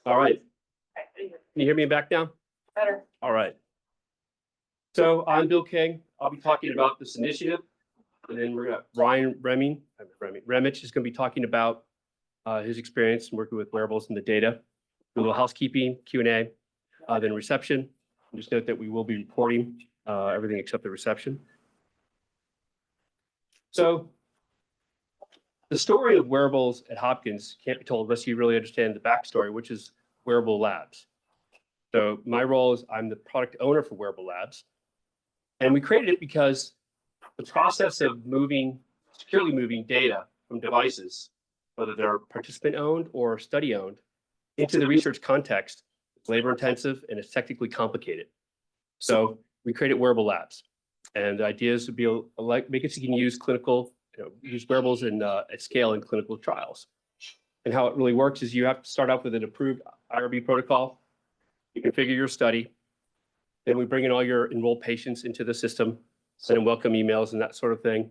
All right. Can you hear me back now? Better. All right. So I'm Bill King. I'll be talking about this initiative. And then we're going to Roemmich is going to be talking about his experience in working with wearables and the data. A little housekeeping, Q&A, then reception. And just note that we will be reporting everything except the reception. So the story of wearables at Hopkins can't be told unless you really understand the backstory, which is Wearable Labs. So my role is I'm the product owner for Wearable Labs. And we created it because the process of securely moving data from devices, whether they're participant owned or study owned, into the research context, it's labor intensive and it's technically complicated. So we created Wearable Labs. And the idea is to be make it so you can use use wearables at scale in clinical trials. And how it really works is you have to start off with an approved IRB protocol. You configure your study. Then we bring in all your enrolled patients into the system, send them welcome emails and that sort of thing.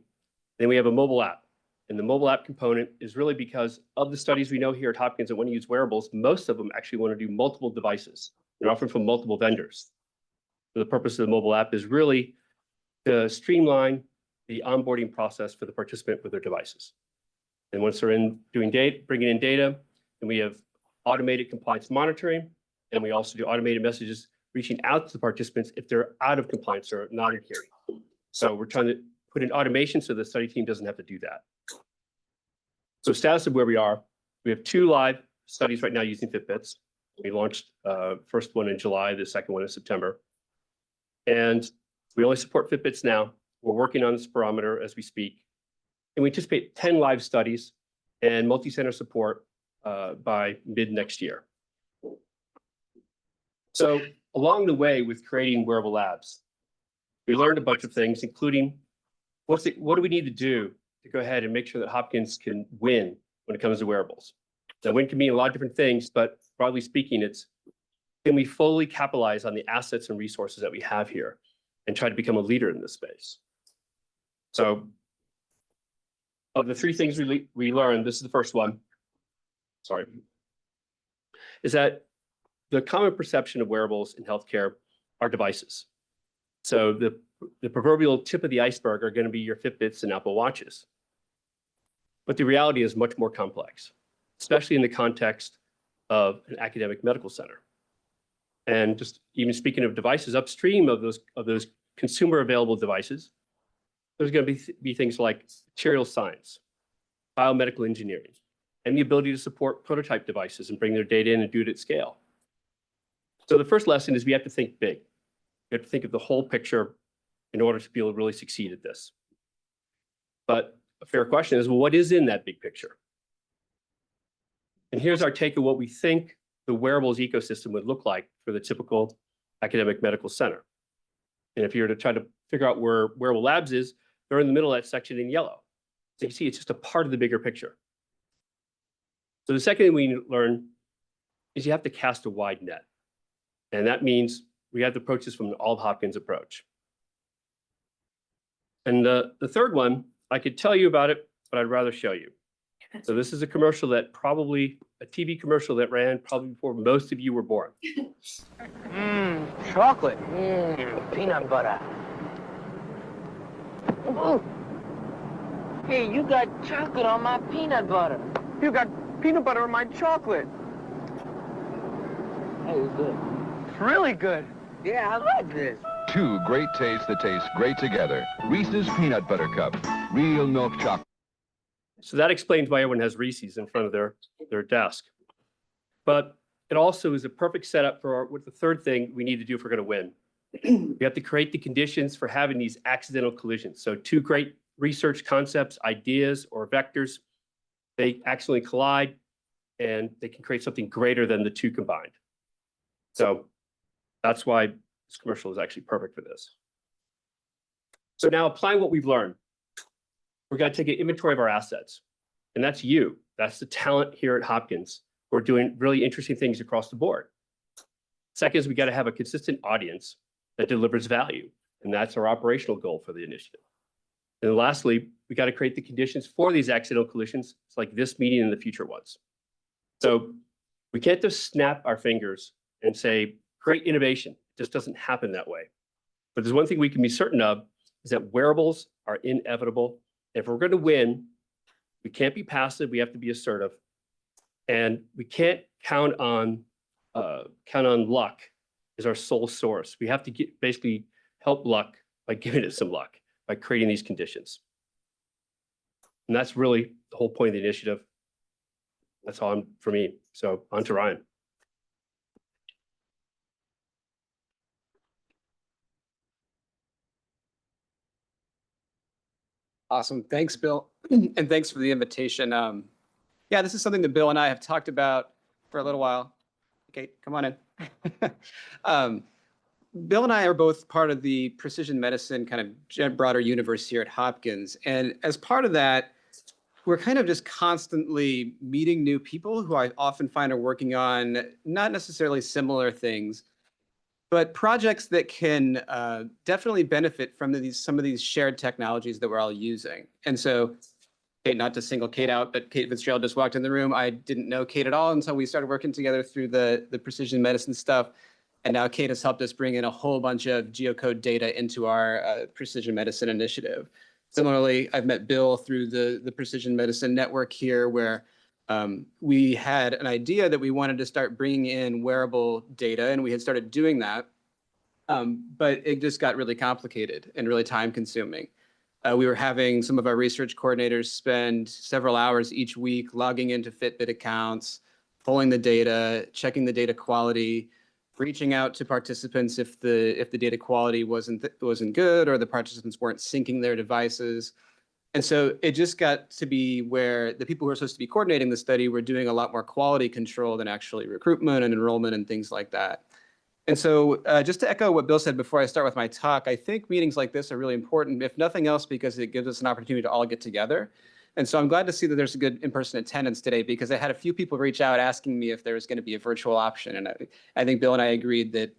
Then we have a mobile app. And the mobile app component is really because of the studies we know here at Hopkins that want to use wearables, most of them actually want to do multiple devices. They're often from multiple vendors. So the purpose of the mobile app is really to streamline the onboarding process for the participant with their devices. And once they're bringing in data, then we have automated compliance monitoring, and we also do automated messages reaching out to the participants if they're out of compliance or not adhering. So we're trying to put in automation so the study team doesn't have to do that. So status of where we are, we have 2 live studies right now using Fitbits. We launched first one in July, the second one in September. And we only support Fitbits now. We're working on the spirometer as we speak. And we anticipate 10 live studies and multi-center support by mid next year. So along the way with creating Wearable Labs, we learned a bunch of things, including what do we need to do to go ahead and make sure that Hopkins can win when it comes to wearables. Now, win can mean a lot of different things, but broadly speaking, it's can we fully capitalize on the assets and resources that we have here and try to become a leader in this space? So of the 3 things we learned, this is the first one, is that the common perception of wearables in healthcare are devices. So the proverbial tip of the iceberg are going to be your Fitbits and Apple Watches. But the reality is much more complex, especially in the context of an academic medical center. And just even speaking of devices, upstream of those consumer available devices, there's going to be things like material science, biomedical engineering, and the ability to support prototype devices and bring their data in and do it at scale. So the first lesson is we have to think big. We have to think of the whole picture in order to be able to really succeed at this. But a fair question is, well, what is in that big picture? And here's our take of what we think the wearables ecosystem would look like for the typical academic medical center. And if you were to try to figure out where Wearable Labs is, they're in the middle of that section in yellow. So you see, it's just a part of the bigger picture. So the second thing we need to learn is you have to cast a wide net. And that means we have to approach this from an all Hopkins approach. And the third one, I could tell you about it, but I'd rather show you. So this is a commercial a TV commercial that ran probably before most of you were born. Chocolate. Peanut butter. Ooh. Hey, you got chocolate on my peanut butter. You got peanut butter on my chocolate. Hey, it's good. It's really good. Yeah, I like this. 2 great tastes that taste great together. Reese's Peanut Butter Cup. Real milk chocolate. So that explains why everyone has Reese's in front of their desk. But it also is a perfect setup for what the third thing we need to do if we're going to win. We have to create the conditions for having these accidental collisions. So 2 great research concepts, ideas, or vectors, they accidentally collide, and they can create something greater than the 2 combined. So that's why this commercial is actually perfect for this. So now applying what we've learned, we're going to take an inventory of our assets. And that's you. That's the talent here at Hopkins. We're doing really interesting things across the board. Second is we got to have a consistent audience that delivers value. And that's our operational goal for the initiative. And lastly, we got to create the conditions for these accidental collisions, like this meeting and the future ones. So We can't just snap our fingers and say, great innovation. It just doesn't happen that way. But there's one thing we can be certain of is that wearables are inevitable. If we're going to win, we can't be passive. We have to be assertive. And we can't count on luck as our sole source. We have to basically help luck by giving it some luck, by creating these conditions. And that's really the whole point of the initiative. That's all for me. So on to Ryan. Awesome. Thanks, Bill. And thanks for the invitation. Yeah, this is something that Bill and I have talked about for a little while. Okay, come on in. Bill and I are both part of the precision medicine kind of broader universe here at Hopkins. And as part of that, we're kind of just constantly meeting new people who I often find are working on not necessarily similar things, but projects that can definitely benefit from some of these shared technologies that we're all using. And so, Kate, not to single Kate out, but Kate Fitzgerald just walked in the room. I didn't know Kate at all until we started working together through the precision medicine stuff. And now Kate has helped us bring in a whole bunch of geocode data into our precision medicine initiative. Similarly, I've met Bill through the precision medicine network here, where we had an idea that we wanted to start bringing in wearable data, and we had started doing that. But it just got really complicated and really time consuming. We were having some of our research coordinators spend several hours each week logging into Fitbit accounts, pulling the data, checking the data quality, reaching out to participants if the data quality wasn't good or the participants weren't syncing their devices. And so it just got to be where the people who were supposed to be coordinating the study were doing a lot more quality control than actually recruitment and enrollment and things like that. And so just to echo what Bill said before I start with my talk, I think meetings like this are really important, if nothing else, because it gives us an opportunity to all get together. And so I'm glad to see that there's a good in-person attendance today, because I had a few people reach out asking me if there was going to be a virtual option. And I think Bill and I agreed that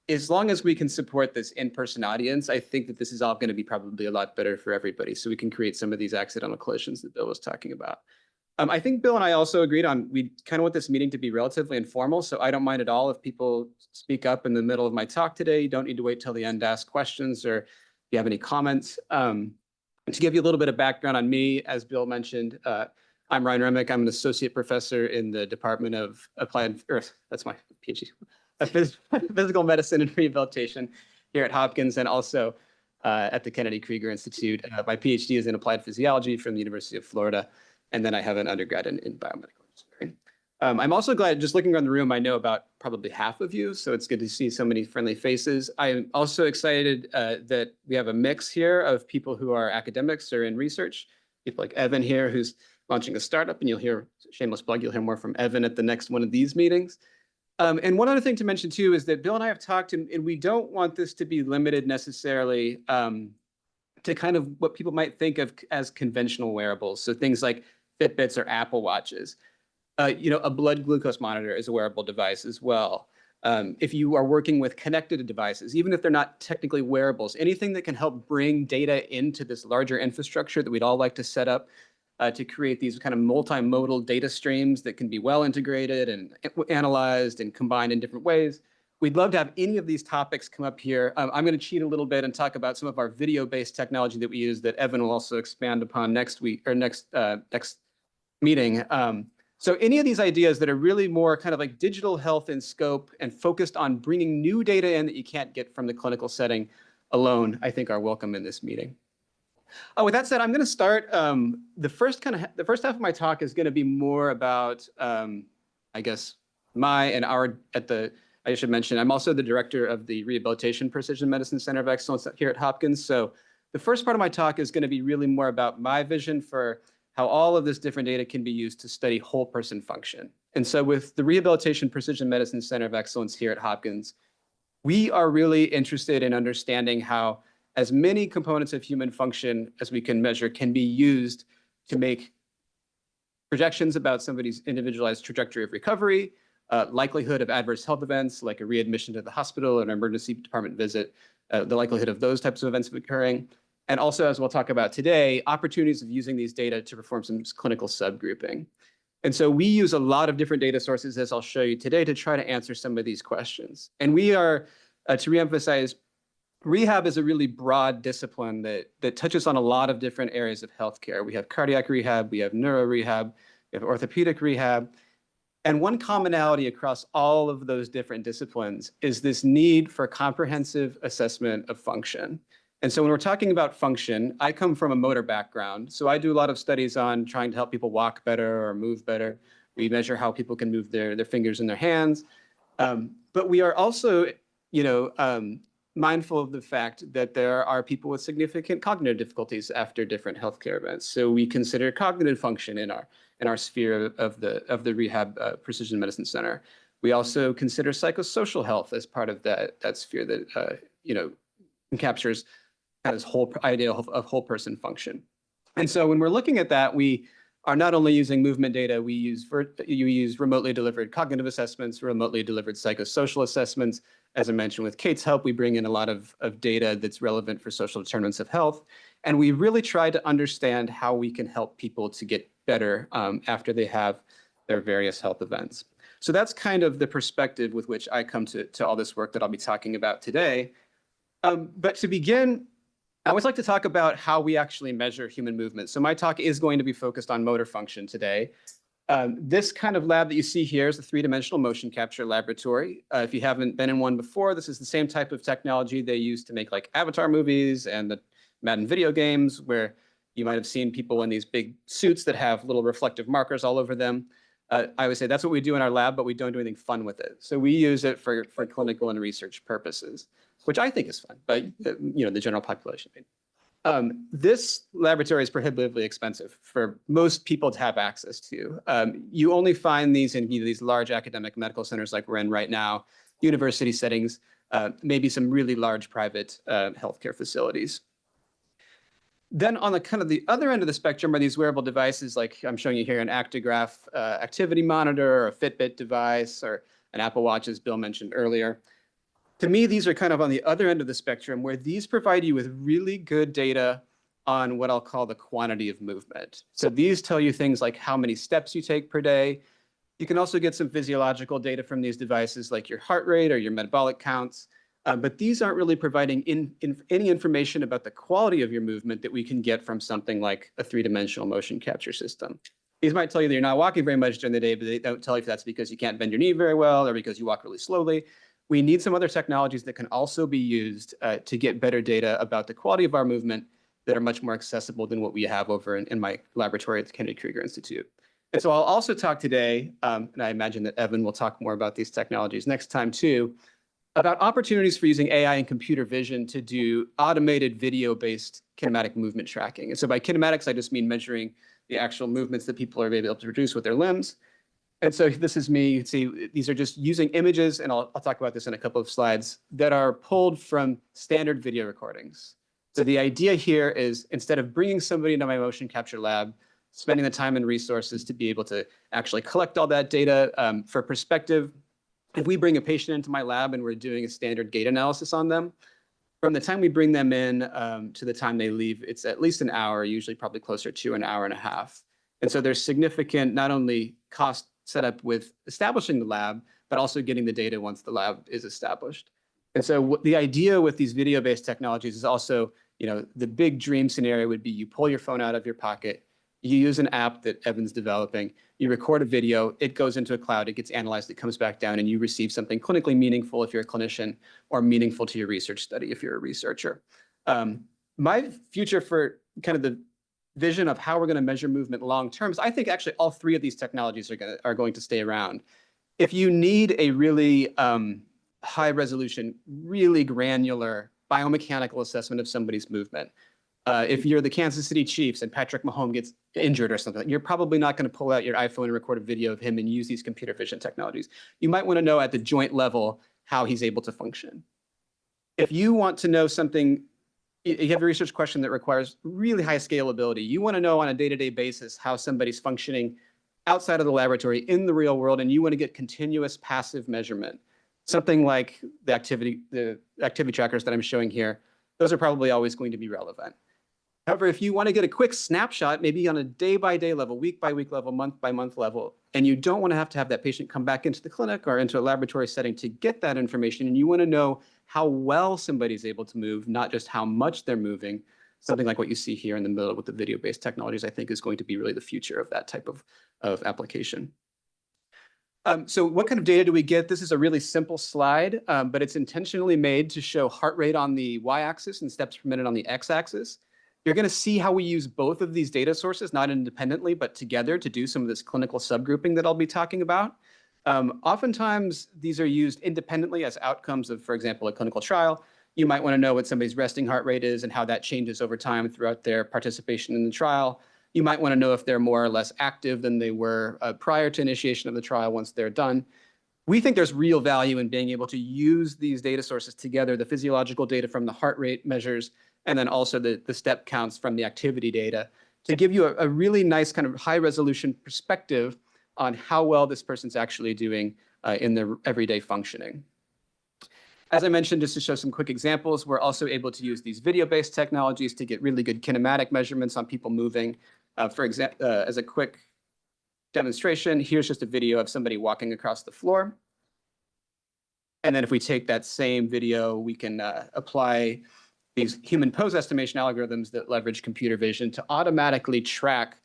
as long as we can support this in-person audience, I think that this is all going to be probably a lot better for everybody, so we can create some of these accidental collisions that Bill was talking about. I think Bill and I also agreed on, we kind of want this meeting to be relatively informal, so I don't mind at all if people speak up in the middle of my talk today. You don't need to wait till the end to ask questions or if you have any comments. To give you a little bit of background on me, as Bill mentioned, I'm Ryan Roemmich. I'm an associate professor in the Department of Applied Earth. That's my PhD, Physical Medicine and Rehabilitation here at Hopkins, and also at the Kennedy Krieger Institute. My PhD is in applied physiology from the University of Florida, and then I have an undergrad in biomedical engineering. I'm also glad, just looking around the room, I know about probably half of you, so it's good to see so many friendly faces. I'm also excited that we have a mix here of people who are academics or in research, people like Evan here, who's launching a startup, and you'll hear, shameless plug, you'll hear more from Evan at the next one of these meetings. And one other thing to mention too is that Bill and I have talked, and we don't want this to be limited necessarily to kind of what people might think of as conventional wearables. So things like Fitbits or Apple Watches. A blood glucose monitor is a wearable device as well. If you are working with connected devices, even if they're not technically wearables, anything that can help bring data into this larger infrastructure that we'd all like to set up to create these kind of multimodal data streams that can be well integrated and analyzed and combined in different ways. We'd love to have any of these topics come up here. I'm going to cheat a little bit and talk about some of our video-based technology that we use that Evan will also expand upon next week or next meeting. So any of these ideas that are really more kind of like digital health in scope and focused on bringing new data in that you can't get from the clinical setting alone, I think are welcome in this meeting. With that said, I'm going to start. The first half of my talk is going to be more about, I guess, I should mention, I'm also the director of the Rehabilitation Precision Medicine Center of Excellence here at Hopkins. So the first part of my talk is going to be really more about my vision for how all of this different data can be used to study whole person function. And so with the Rehabilitation Precision Medicine Center of Excellence here at Hopkins, we are really interested in understanding how as many components of human function as we can measure can be used to make projections about somebody's individualized trajectory of recovery, likelihood of adverse health events like a readmission to the hospital or an emergency department visit, the likelihood of those types of events occurring. And also, as we'll talk about today, opportunities of using these data to perform some clinical subgrouping. And so we use a lot of different data sources, as I'll show you today, to try to answer some of these questions. And we are, to reemphasize, rehab is a really broad discipline that touches on a lot of different areas of healthcare. We have cardiac rehab, we have neuro rehab, we have orthopedic rehab. And one commonality across all of those different disciplines is this need for comprehensive assessment of function. And so when we're talking about function, I come from a motor background. So I do a lot of studies on trying to help people walk better or move better. We measure how people can move their fingers and their hands. But we are also, mindful of the fact that there are people with significant cognitive difficulties after different healthcare events. So we consider cognitive function in our sphere of the rehab precision medicine center. We also consider psychosocial health as part of that sphere that captures this whole idea of whole person function. And so when we're looking at that, we are not only using movement data, we use remotely delivered cognitive assessments, remotely delivered psychosocial assessments. As I mentioned, with Kate's help, we bring in a lot of data that's relevant for social determinants of health. And we really try to understand how we can help people to get better after they have their various health events. So that's kind of the perspective with which I come to all this work that I'll be talking about today. But to begin, I always like to talk about how we actually measure human movement. So my talk is going to be focused on motor function today. This kind of lab that you see here is a three-dimensional motion capture laboratory. If you haven't been in one before, this is the same type of technology they use to make like Avatar movies and the Madden video games, where you might have seen people in these big suits that have little reflective markers all over them. I would say that's what we do in our lab, but we don't do anything fun with it. So we use it for clinical and research purposes, which I think is fun, but the general population. This laboratory is prohibitively expensive for most people to have access to. You only find these in these large academic medical centers like we're in right now, university settings, maybe some really large private healthcare facilities. Then on the kind of the other end of the spectrum are these wearable devices, like I'm showing you here, an Actigraph activity monitor, or a Fitbit device, or an Apple Watch, as Bill mentioned earlier. To me, these are kind of on the other end of the spectrum, where these provide you with really good data on what I'll call the quantity of movement. So these tell you things like how many steps you take per day. You can also get some physiological data from these devices, like your heart rate or your metabolic counts. But these aren't really providing any information about the quality of your movement that we can get from something like a three-dimensional motion capture system. These might tell you that you're not walking very much during the day, but they don't tell you if that's because you can't bend your knee very well or because you walk really slowly. We need some other technologies that can also be used to get better data about the quality of our movement that are much more accessible than what we have over in my laboratory at the Kennedy Krieger Institute. And so I'll also talk today, and I imagine that Evan will talk more about these technologies next time too, about opportunities for using AI and computer vision to do automated video-based kinematic movement tracking. And so by kinematics, I just mean measuring the actual movements that people are able to produce with their limbs. And so this is me. You can see these are just using images, and I'll talk about this in a couple of slides, that are pulled from standard video recordings. So the idea here is, instead of bringing somebody into my motion capture lab, spending the time and resources to be able to actually collect all that data for perspective, if we bring a patient into my lab and we're doing a standard gait analysis on them, from the time we bring them in to the time they leave, it's at least an hour, usually probably closer to an hour and a half. And so there's significant, not only cost set up with establishing the lab, but also getting the data once the lab is established. And so the idea with these video-based technologies is also, the big dream scenario would be you pull your phone out of your pocket, you use an app that Evan's developing, you record a video, it goes into a cloud, it gets analyzed, it comes back down, and you receive something clinically meaningful if you're a clinician, or meaningful to your research study if you're a researcher. My future for kind of the vision of how we're going to measure movement long term is, I think actually all three of these technologies are going to stay around. If you need a really high resolution, really granular biomechanical assessment of somebody's movement, if you're the Kansas City Chiefs and Patrick Mahomes gets injured or something, you're probably not going to pull out your iPhone and record a video of him and use these computer vision technologies. You might want to know at the joint level how he's able to function. If you want to know something, you have a research question that requires really high scalability. You want to know on a day-to-day basis how somebody's functioning outside of the laboratory in the real world, and you want to get continuous passive measurement. Something like the activity trackers that I'm showing here, those are probably always going to be relevant. However, if you want to get a quick snapshot, maybe on a day-by-day level, week-by-week level, month-by-month level, and you don't want to have that patient come back into the clinic or into a laboratory setting to get that information, and you want to know how well somebody's able to move, not just how much they're moving, something like what you see here in the middle with the video-based technologies, I think is going to be really the future of that type of application. So what kind of data do we get? This is a really simple slide, but it's intentionally made to show heart rate on the y-axis and steps per minute on the x-axis. You're going to see how we use both of these data sources, not independently, but together to do some of this clinical subgrouping that I'll be talking about. Oftentimes, these are used independently as outcomes of, for example, a clinical trial. You might want to know what somebody's resting heart rate is and how that changes over time throughout their participation in the trial. You might want to know if they're more or less active than they were prior to initiation of the trial once they're done. We think there's real value in being able to use these data sources together, the physiological data from the heart rate measures, and then also the step counts from the activity data to give you a really nice kind of high resolution perspective on how well this person's actually doing in their everyday functioning. As I mentioned, just to show some quick examples, we're also able to use these video-based technologies to get really good kinematic measurements on people moving. For example, as a quick demonstration, here's just a video of somebody walking across the floor. And then if we take that same video, we can apply these human pose estimation algorithms that leverage computer vision to automatically track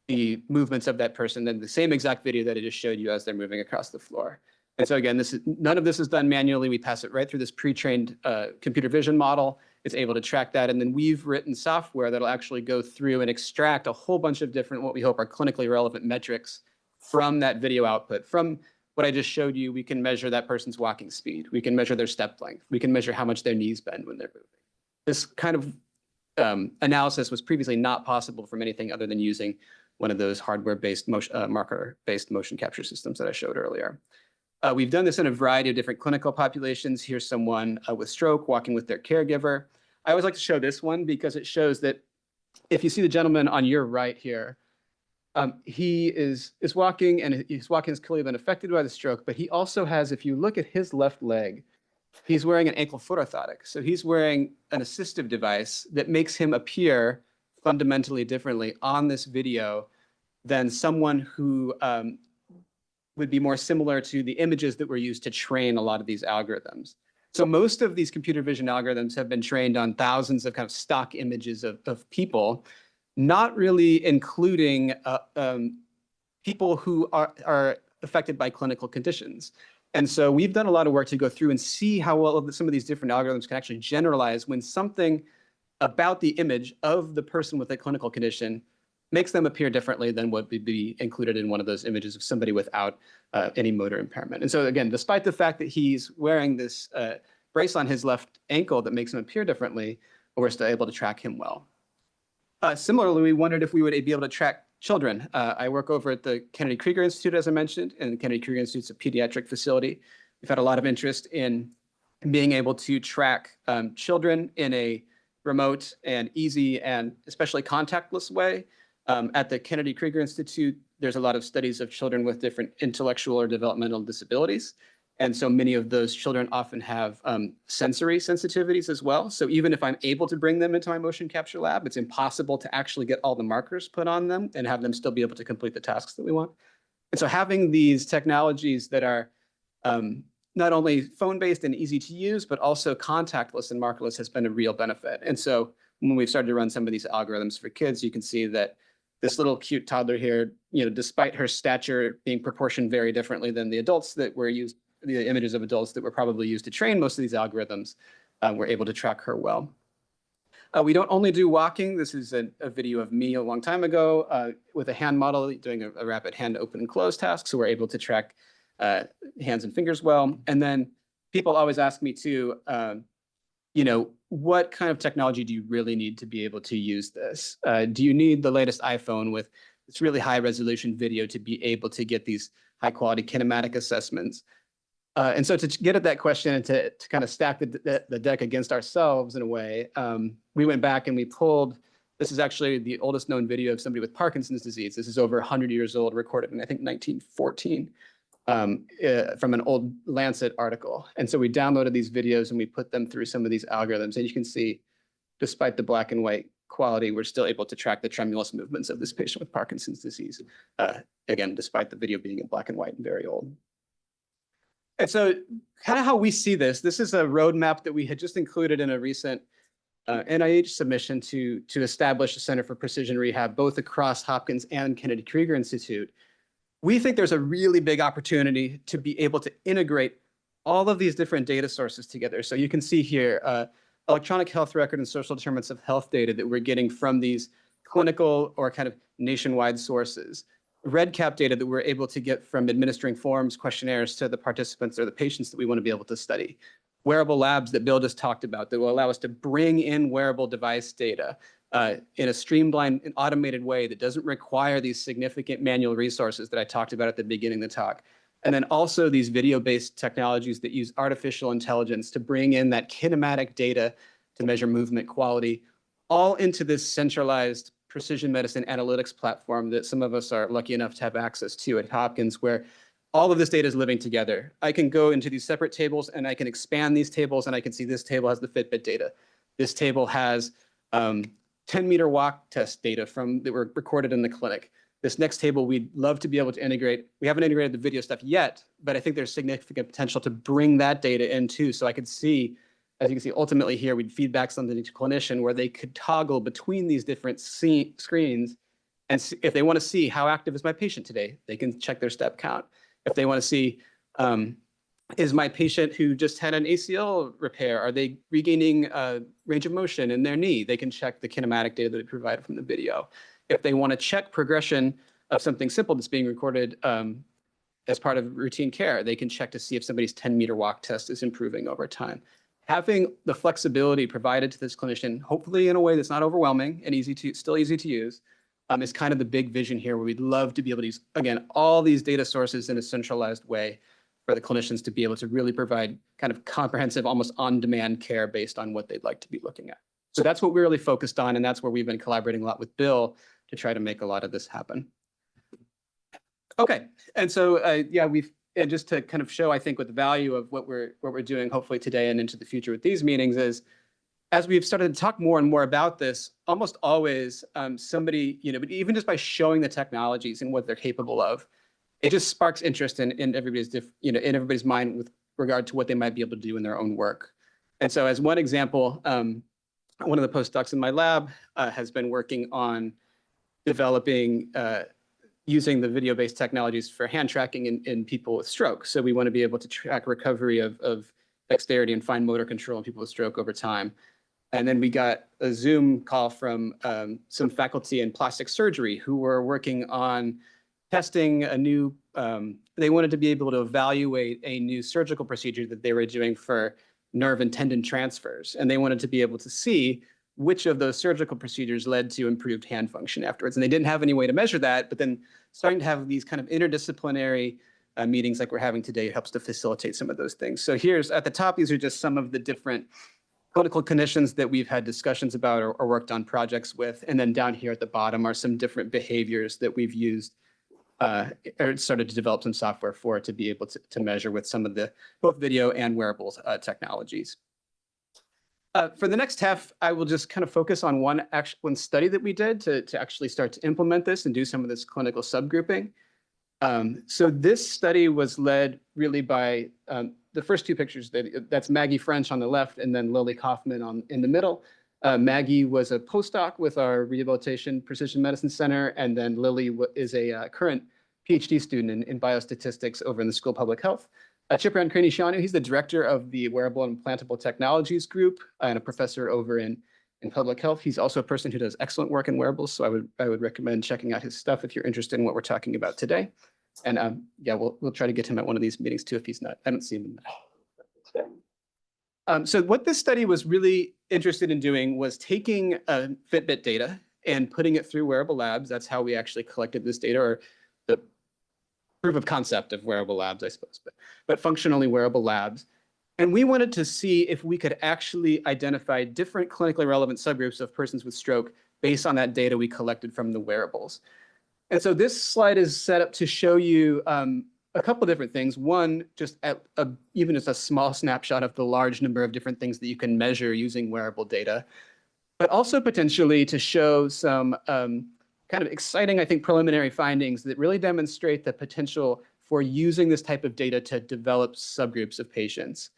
the movements of that person in the same exact video that I just showed you as they're moving across the floor. And so again, none of this is done manually. We pass it right through this pre-trained computer vision model. It's able to track that. And then we've written software that'll actually go through and extract a whole bunch of different, what we hope are clinically relevant metrics from that video output. From what I just showed you, we can measure that person's walking speed. We can measure their step length. We can measure how much their knees bend when they're moving. This kind of analysis was previously not possible from anything other than using one of those hardware-based marker-based motion capture systems that I showed earlier. We've done this in a variety of different clinical populations. Here's someone with stroke walking with their caregiver. I always like to show this one because it shows that if you see the gentleman on your right here, he is walking, and his walking has clearly been affected by the stroke, but he also has, if you look at his left leg, he's wearing an ankle foot orthotic. So he's wearing an assistive device that makes him appear fundamentally differently on this video than someone who would be more similar to the images that were used to train a lot of these algorithms. So most of these computer vision algorithms have been trained on thousands of kind of stock images of people, not really including people who are affected by clinical conditions. And so we've done a lot of work to go through and see how well some of these different algorithms can actually generalize when something about the image of the person with a clinical condition makes them appear differently than what would be included in one of those images of somebody without any motor impairment. And so again, despite the fact that he's wearing this brace on his left ankle that makes him appear differently, we're still able to track him well. Similarly, we wondered if we would be able to track children. I work over at the Kennedy Krieger Institute, as I mentioned, and the Kennedy Krieger Institute is a pediatric facility. We've had a lot of interest in being able to track children in a remote and easy and especially contactless way. At the Kennedy Krieger Institute, there's a lot of studies of children with different intellectual or developmental disabilities. And so many of those children often have sensory sensitivities as well. So even if I'm able to bring them into my motion capture lab, it's impossible to actually get all the markers put on them and have them still be able to complete the tasks that we want. And so having these technologies that are not only phone-based and easy to use, but also contactless and markerless has been a real benefit. And so when we've started to run some of these algorithms for kids, you can see that this little cute toddler here, despite her stature being proportioned very differently than the adults that were used, the images of adults that were probably used to train most of these algorithms, we're able to track her well. We don't only do walking. This is a video of me a long time ago with a hand model doing a rapid hand open and close task. So we're able to track hands and fingers well. And then people always ask me too, what kind of technology do you really need to be able to use this? Do you need the latest iPhone with this really high resolution video to be able to get these high quality kinematic assessments? And so to get at that question and to kind of stack the deck against ourselves in a way, we went back and we pulled, this is actually the oldest known video of somebody with Parkinson's disease. This is over 100 years old, recorded in, I think, 1914 from an old Lancet article. And so we downloaded these videos and we put them through some of these algorithms. And you can see, despite the black and white quality, we're still able to track the tremulous movements of this patient with Parkinson's disease. Again, despite the video being in black and white and very old. And so kind of how we see this is a roadmap that we had just included in a recent NIH submission to establish a Center for Precision Rehab, both across Hopkins and Kennedy Krieger Institute. We think there's a really big opportunity to be able to integrate all of these different data sources together. So you can see here, electronic health record and social determinants of health data that we're getting from these clinical or kind of nationwide sources. REDCap data that we're able to get from administering forms, questionnaires to the participants or the patients that we want to be able to study. Wearable labs that Bill just talked about that will allow us to bring in wearable device data in a streamlined and automated way that doesn't require these significant manual resources that I talked about at the beginning of the talk. And then also these video-based technologies that use artificial intelligence to bring in that kinematic data to measure movement quality, all into this centralized precision medicine analytics platform that some of us are lucky enough to have access to at Hopkins, where all of this data is living together. I can go into these separate tables and I can expand these tables and I can see this table has the Fitbit data. This table has 10-meter walk test data that were recorded in the clinic. This next table, we'd love to be able to integrate. We haven't integrated the video stuff yet, but I think there's significant potential to bring that data in too. So I could see, as you can see, ultimately here, we'd feedback something to clinician where they could toggle between these different screens. And if they want to see how active is my patient today, they can check their step count. If they want to see, is my patient who just had an ACL repair, are they regaining range of motion in their knee? They can check the kinematic data that we provided from the video. If they want to check progression of something simple that's being recorded as part of routine care, they can check to see if somebody's 10-meter walk test is improving over time. Having the flexibility provided to this clinician, hopefully in a way that's not overwhelming and still easy to use, is kind of the big vision here, where we'd love to be able to use, again, all these data sources in a centralized way for the clinicians to be able to really provide kind of comprehensive, almost on-demand care based on what they'd like to be looking at. So that's what we're really focused on, and that's where we've been collaborating a lot with Bill to try to make a lot of this happen. Okay, and so yeah, and just to kind of show, I think, what the value of what we're doing, hopefully today and into the future with these meetings is, as we've started to talk more and more about this, almost always somebody, but even just by showing the technologies and what they're capable of, it just sparks interest in everybody's mind with regard to what they might be able to do in their own work. And so, as one example, one of the postdocs in my lab has been working on developing using the video-based technologies for hand tracking in people with stroke. So we want to be able to track recovery of dexterity and fine motor control in people with stroke over time. And then we got a Zoom call from some faculty in plastic surgery who were working on testing a new, they wanted to be able to evaluate a new surgical procedure that they were doing for nerve and tendon transfers. And they wanted to be able to see which of those surgical procedures led to improved hand function afterwards. And they didn't have any way to measure that, but then starting to have these kind of interdisciplinary meetings like we're having today helps to facilitate some of those things. So here's at the top, these are just some of the different clinical conditions that we've had discussions about or worked on projects with. And then down here at the bottom are some different behaviors that we've used or started to develop some software for to be able to measure with some of the both video and wearables technologies. For the next half, I will just kind of focus on one study that we did to actually start to implement this and do some of this clinical subgrouping. So this study was led really by the first two pictures. That's Maggie French on the left and then Lily Kaufman in the middle. Maggie was a postdoc with our Rehabilitation Precision Medicine Center, and then Lily is a current PhD student in biostatistics over in the School of Public Health. Chipran Kranishanu, he's the director of the Wearable and Implantable Technologies Group and a professor over in public health. He's also a person who does excellent work in wearables, so I would recommend checking out his stuff if you're interested in what we're talking about today. And yeah, we'll try to get him at one of these meetings too if he's not. I don't see him today. So what this study was really interested in doing was taking Fitbit data and putting it through Wearable Labs. That's how we actually collected this data, or the proof of concept of Wearable Labs, I suppose, but functionally Wearable Labs. And we wanted to see if we could actually identify different clinically relevant subgroups of persons with stroke based on that data we collected from the wearables. And so this slide is set up to show you a couple different things. One, just even just a small snapshot of the large number of different things that you can measure using wearable data. but also potentially to show some kind of exciting, I think, preliminary findings that really demonstrate the potential for using this type of data to develop subgroups of patients.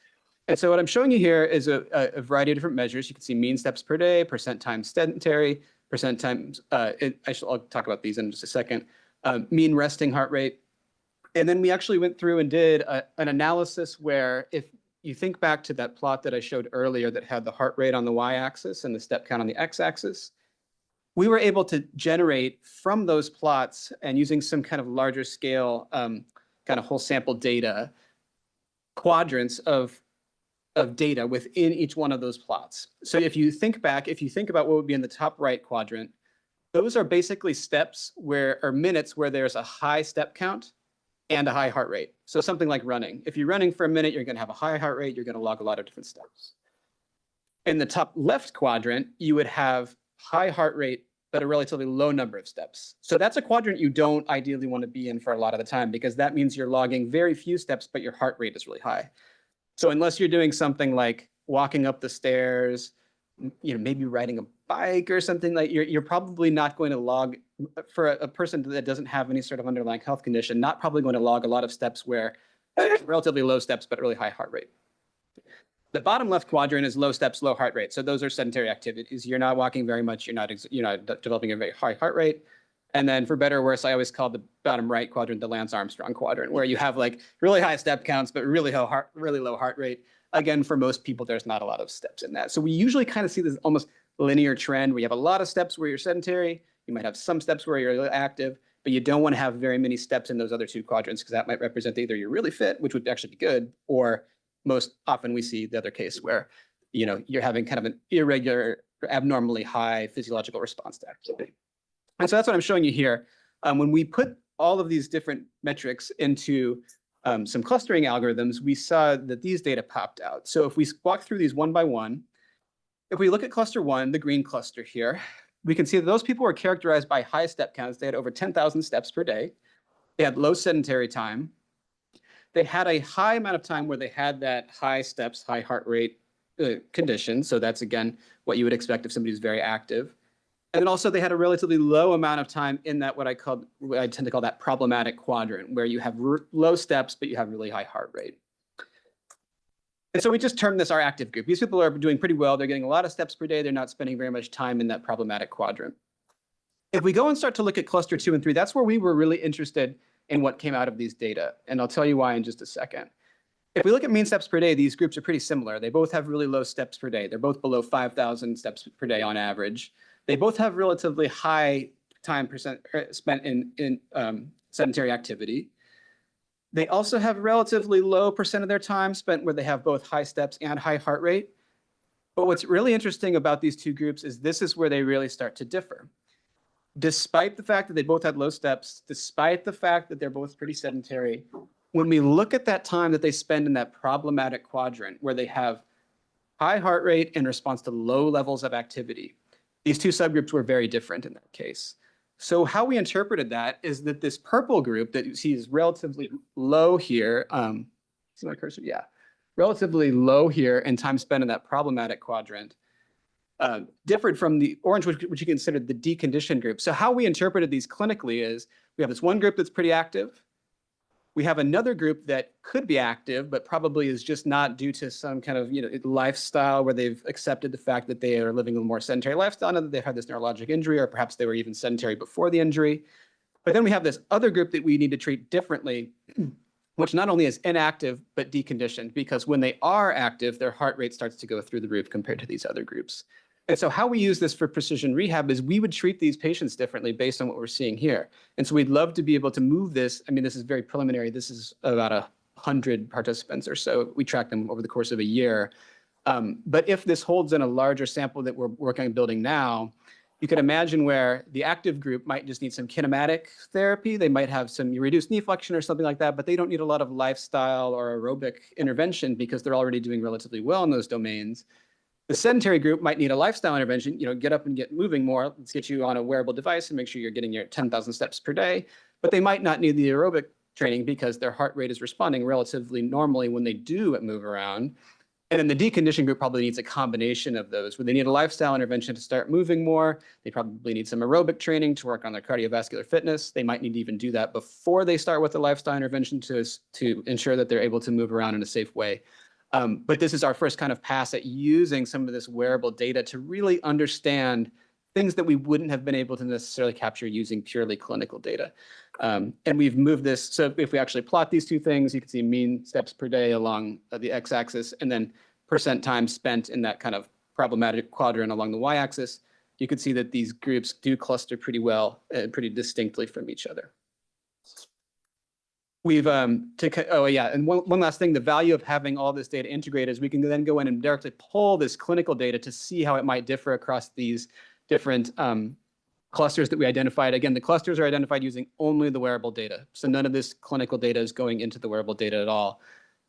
And so what I'm showing you here is a variety of different measures. You can see mean steps per day, percent time sedentary, percent times, I'll talk about these in just a second, mean resting heart rate. And then we actually went through and did an analysis where if you think back to that plot that I showed earlier that had the heart rate on the y-axis and the step count on the x-axis, we were able to generate from those plots and using some kind of larger scale kind of whole sample data, quadrants of data within each one of those plots. So if you think back, if you think about what would be in the top right quadrant, those are basically steps or minutes where there's a high step count and a high heart rate. So something like running. If you're running for a minute, you're going to have a high heart rate. You're going to log a lot of different steps. In the top left quadrant, you would have high heart rate, but a relatively low number of steps. So that's a quadrant you don't ideally want to be in for a lot of the time, because that means you're logging very few steps, but your heart rate is really high. So unless you're doing something like walking up the stairs, maybe riding a bike or something, like you're probably not going to log, for a person that doesn't have any sort of underlying health condition, not probably going to log a lot of steps where relatively low steps, but really high heart rate. The bottom left quadrant is low steps, low heart rate. So those are sedentary activities. You're not walking very much. You're not developing a very high heart rate. And then for better or worse, I always call the bottom right quadrant the Lance Armstrong quadrant, where you have like really high step counts, but really low heart rate. Again, for most people, there's not a lot of steps in that. So we usually kind of see this almost linear trend where you have a lot of steps where you're sedentary. You might have some steps where you're active, but you don't want to have very many steps in those other two quadrants, because that might represent either you're really fit, which would actually be good, or most often we see the other case where you're having kind of an irregular, abnormally high physiological response to activity. And so that's what I'm showing you here. When we put all of these different metrics into some clustering algorithms, we saw that these data popped out. So if we walk through these one by one, if we look at cluster one, the green cluster here, we can see that those people were characterized by high step counts. They had over 10,000 steps per day. They had low sedentary time. They had a high amount of time where they had that high steps, high heart rate condition. So that's, again, what you would expect if somebody's very active. And then also they had a relatively low amount of time in that what I tend to call that problematic quadrant, where you have low steps, but you have really high heart rate. And so we just termed this our active group. These people are doing pretty well. They're getting a lot of steps per day. They're not spending very much time in that problematic quadrant. If we go and start to look at cluster 2 and 3, that's where we were really interested in what came out of these data. And I'll tell you why in just a second. If we look at mean steps per day, these groups are pretty similar. They both have really low steps per day. They're both below 5,000 steps per day on average. They both have relatively high time spent in sedentary activity. They also have relatively low percent of their time spent where they have both high steps and high heart rate. But what's really interesting about these two groups is this is where they really start to differ. Despite the fact that they both had low steps, despite the fact that they're both pretty sedentary, when we look at that time that they spend in that problematic quadrant where they have high heart rate in response to low levels of activity, these two subgroups were very different in that case. So how we interpreted that is that this purple group that you see is relatively low here, see my cursor? Yeah, relatively low here in time spent in that problematic quadrant, differed from the orange, which you consider the deconditioned group. So how we interpreted these clinically is we have this one group that's pretty active. We have another group that could be active, but probably is just not due to some kind of lifestyle where they've accepted the fact that they are living a more sedentary lifestyle, and that they've had this neurologic injury, or perhaps they were even sedentary before the injury. But then we have this other group that we need to treat differently, which not only is inactive, but deconditioned, because when they are active, their heart rate starts to go through the roof compared to these other groups. And so how we use this for precision rehab is we would treat these patients differently based on what we're seeing here. And so we'd love to be able to move this. I mean, this is very preliminary. This is about 100 participants or so. We tracked them over the course of a year. But if this holds in a larger sample that we're working on building now, you can imagine where the active group might just need some kinematic therapy. They might have some reduced knee flexion or something like that, but they don't need a lot of lifestyle or aerobic intervention because they're already doing relatively well in those domains. The sedentary group might need a lifestyle intervention, get up and get moving more. Let's get you on a wearable device and make sure you're getting your 10,000 steps per day. But they might not need the aerobic training because their heart rate is responding relatively normally when they do move around. And then the deconditioned group probably needs a combination of those, where they need a lifestyle intervention to start moving more. They probably need some aerobic training to work on their cardiovascular fitness. They might need to even do that before they start with a lifestyle intervention to ensure that they're able to move around in a safe way. But this is our first kind of pass at using some of this wearable data to really understand things that we wouldn't have been able to necessarily capture using purely clinical data. And we've moved this. So if we actually plot these two things, you can see mean steps per day along the x-axis, and then percent time spent in that kind of problematic quadrant along the y-axis. You can see that these groups do cluster pretty well and pretty distinctly from each other. We've, oh yeah, and one last thing, the value of having all this data integrated is we can then go in and directly pull this clinical data to see how it might differ across these different clusters that we identified. Again, the clusters are identified using only the wearable data. So none of this clinical data is going into the wearable data at all.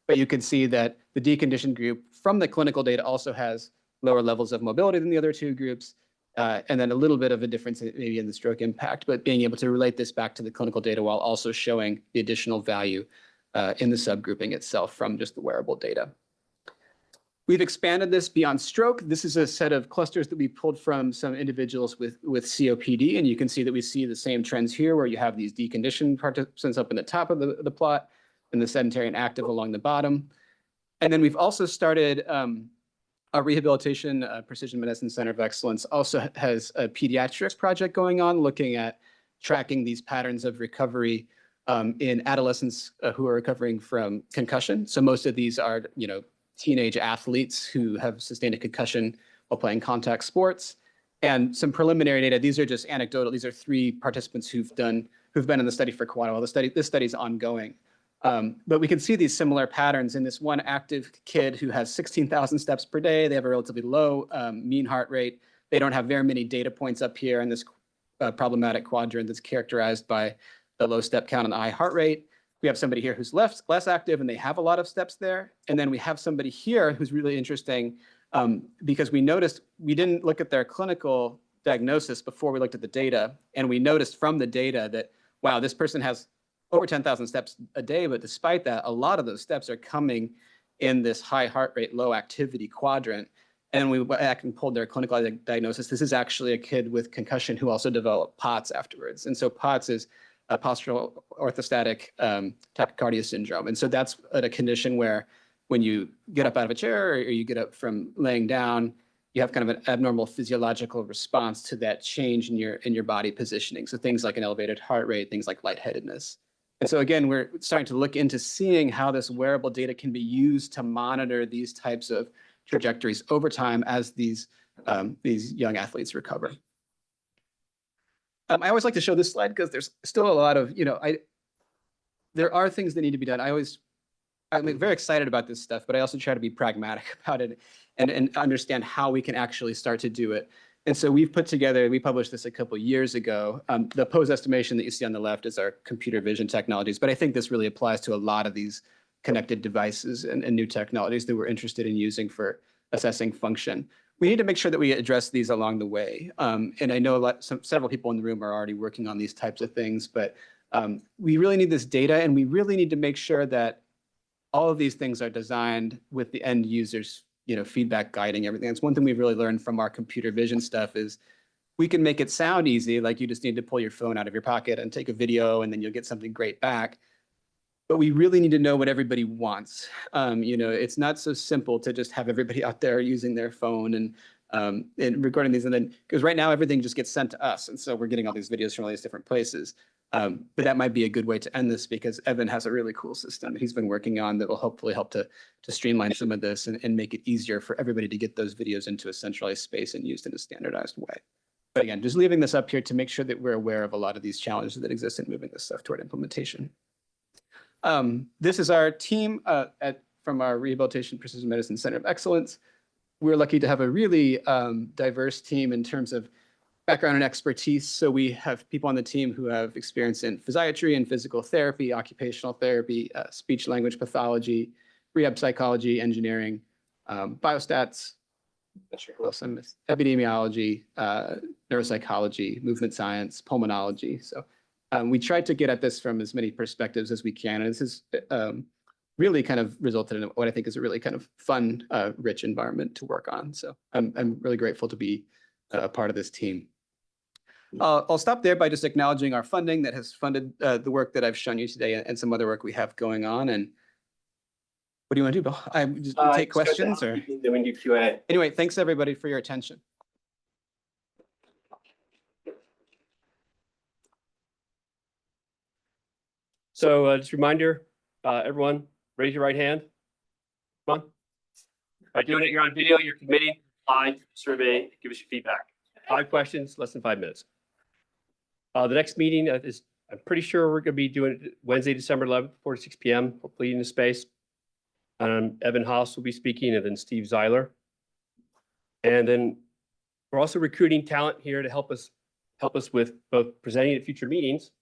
But you can see that the deconditioned group from the clinical data also has lower levels of mobility than the other two groups, and then a little bit of a difference maybe in the stroke impact, but being able to relate this back to the clinical data while also showing the additional value in the subgrouping itself from just the wearable data. We've expanded this beyond stroke. This is a set of clusters that we pulled from some individuals with COPD, and you can see that we see the same trends here where you have these deconditioned participants up in the top of the plot and the sedentary and active along the bottom. And then we've also started our Rehabilitation Precision Medicine Center of Excellence also has a pediatric project going on looking at tracking these patterns of recovery in adolescents who are recovering from concussion. So most of these are, teenage athletes who have sustained a concussion while playing contact sports. And some preliminary data, these are just anecdotal. These are 3 participants who've been in the study for quite a while. This study is ongoing. But we can see these similar patterns in this one active kid who has 16,000 steps per day. They have a relatively low mean heart rate. They don't have very many data points up here in this problematic quadrant that's characterized by the low step count and the high heart rate. We have somebody here who's less active and they have a lot of steps there. And then we have somebody here who's really interesting because we noticed we didn't look at their clinical diagnosis before we looked at the data. And we noticed from the data that, wow, this person has over 10,000 steps a day, but despite that, a lot of those steps are coming in this high heart rate, low activity quadrant. And we went back and pulled their clinical diagnosis. This is actually a kid with concussion who also developed POTS afterwards. And so POTS is a postural orthostatic tachycardia syndrome. And so that's a condition where when you get up out of a chair or you get up from laying down, you have kind of an abnormal physiological response to that change in your body positioning. So things like an elevated heart rate, things like lightheadedness. And so again, we're starting to look into seeing how this wearable data can be used to monitor these types of trajectories over time as these young athletes recover. I always like to show this slide because there's still a lot of, there are things that need to be done. I'm very excited about this stuff, but I also try to be pragmatic about it and understand how we can actually start to do it. And so we published this a couple years ago. The pose estimation that you see on the left is our computer vision technologies, but I think this really applies to a lot of these connected devices and new technologies that we're interested in using for assessing function. We need to make sure that we address these along the way. And I know several people in the room are already working on these types of things, but we really need this data, and we really need to make sure that all of these things are designed with the end users, feedback guiding everything. That's one thing we've really learned from our computer vision stuff is we can make it sound easy, like you just need to pull your phone out of your pocket and take a video, and then you'll get something great back. But we really need to know what everybody wants. It's not so simple to just have everybody out there using their phone and recording these, and then because right now everything just gets sent to us, and so we're getting all these videos from all these different places. But that might be a good way to end this because Evan has a really cool system that he's been working on that will hopefully help to streamline some of this and make it easier for everybody to get those videos into a centralized space and used in a standardized way. But again, just leaving this up here to make sure that we're aware of a lot of these challenges that exist in moving this stuff toward implementation. This is our team from our Rehabilitation Precision Medicine Center of Excellence. We're lucky to have a really diverse team in terms of background and expertise. So we have people on the team who have experience in physiatry and physical therapy, occupational therapy, speech language pathology, rehab psychology, engineering, biostats, epidemiology, neuropsychology, movement science, pulmonology. So we tried to get at this from as many perspectives as we can. And this is really kind of resulted in what I think is a really kind of fun, rich environment to work on. So I'm really grateful to be a part of this team. I'll stop there by just acknowledging our funding that has funded the work that I've shown you today and some other work we have going on. And what do you want to do, Bill? I just take questions or? Then we do Q&A. Anyway, thanks everybody for your attention. So just a reminder, everyone, raise your right hand. Come on. By doing it, you're on video, you're committing, apply, survey, give us your feedback. 5 questions, less than 5 minutes. The next meeting is, I'm pretty sure we're going to be doing it Wednesday, December 11th, 4 to 6 p.m., hopefully in the space. Evan Haas will be speaking, and then Steve Zeiler. And then we're also recruiting talent here to help us with both presenting at future meetings,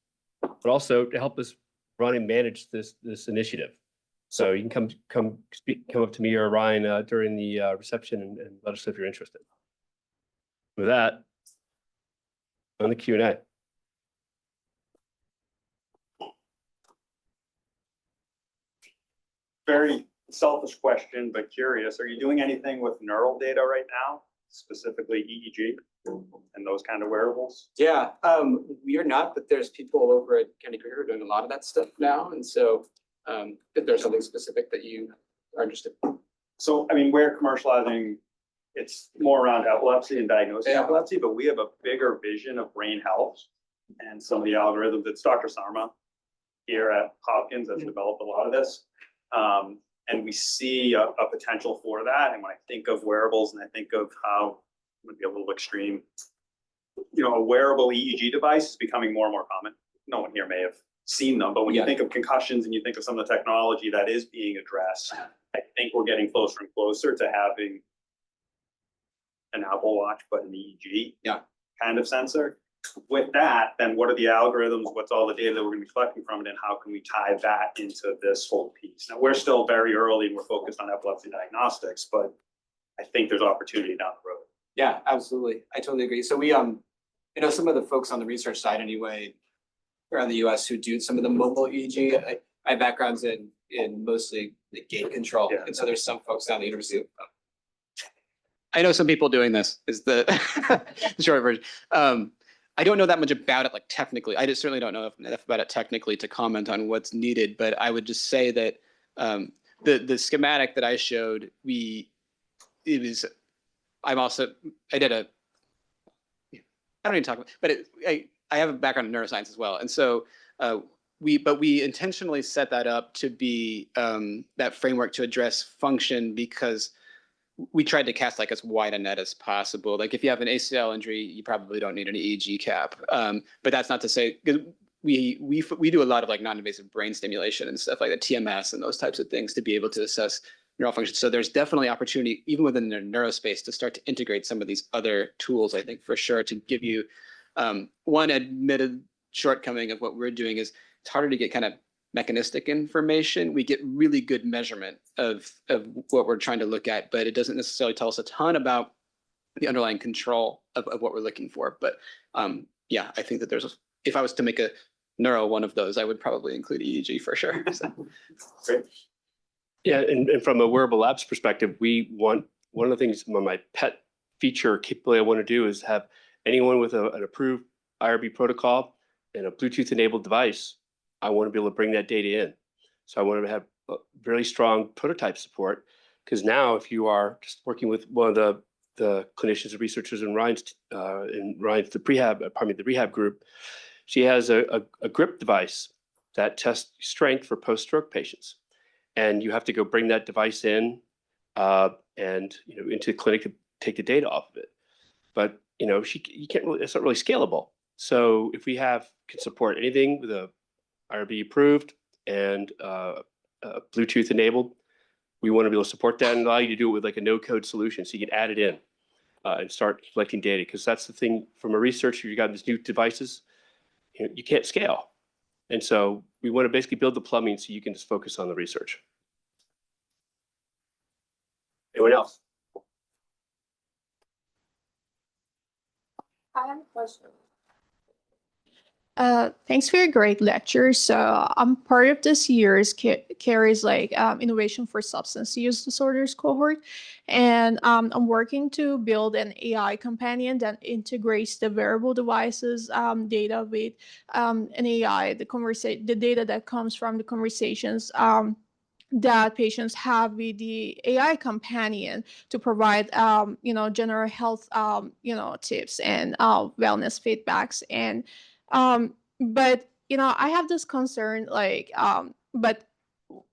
but also to help us run and manage this initiative. So you can come up to me or Ryan during the reception and let us know if you're interested. With that, on the Q&A. Very selfish question, but curious. Are you doing anything with neural data right now, specifically EEG and those kind of wearables? Yeah, we are not, but there's people over at County Career who are doing a lot of that stuff now. And so if there's something specific that you are interested in. So, I mean, we're commercializing, it's more around epilepsy and diagnosing Yeah. epilepsy, but we have a bigger vision of brain health and some of the algorithms. It's Dr. Sarma here at Hopkins that's developed a lot of this. And we see a potential for that. And when I think of wearables and I think of how, I'm going to be a little extreme, you know, a wearable EEG device is becoming more and more common. No one here may have seen them, but when you think of concussions and you think of some of the technology that is being addressed, I think we're getting closer and closer to having an Apple Watch, but an EEG kind of sensor. With that, then what are the algorithms? What's all the data that we're going to be collecting from it, and how can we tie that into this whole piece? Now, we're still very early and we're focused on epilepsy diagnostics, but I think there's opportunity down the road. Yeah, absolutely. I totally agree. So we, you know, some of the folks on the research side anyway, around the US who do some of the mobile EEG, my background's in mostly the gait control. Yeah. And so there's some folks down at the University. I know some people doing this is the, the short version. I don't know that much about it, like technically. I just certainly don't know enough about it technically to comment on what's needed. But I would just say that the schematic that I showed, I did a, I don't even talk about, but I have a background in neuroscience as well, and so we intentionally set that up to be that framework to address function because we tried to cast like as wide a net as possible. Like if you have an ACL injury, you probably don't need an EEG cap. But that's not to say, because we do a lot of like non-invasive brain stimulation and stuff like the TMS and those types of things to be able to assess neural function. So there's definitely opportunity, even within the neurospace, to start to integrate some of these other tools, I think, for sure, to give you one admitted shortcoming of what we're doing is it's harder to get kind of mechanistic information. We get really good measurement of what we're trying to look at, but it doesn't necessarily tell us a ton about the underlying control of what we're looking for. But yeah, I think that if I was to make a neuro one of those, I would probably include EEG for sure. So. Great. Yeah, and from a wearable labs perspective, we want, one of the things, my pet feature capability I want to do is have anyone with an approved IRB protocol and a Bluetooth enabled device, I want to be able to bring that data in. So I want to have a really strong prototype support, because now if you are just working with one of the clinicians and researchers in Ryan's the rehab group, she has a grip device that tests strength for post-stroke patients. And you have to go bring that device in and into the clinic to take the data off of it. But you can't really, it's not really scalable. So if we can support anything with a IRB approved and Bluetooth enabled, we want to be able to support that and allow you to do it with like a no-code solution, so you can add it in and start collecting data. Because that's the thing from a researcher, you got these new devices, you can't scale. And so we want to basically build the plumbing so you can just focus on the research. Anyone else? I have a question. Thanks for your great lecture. So I'm part of this year's carries like innovation for substance use disorders cohort, and I'm working to build an AI companion that integrates the wearable devices data with an AI, the data that comes from the conversations that patients have with the AI companion to provide, general health, tips and wellness feedbacks. And, but, I have this concern, like, but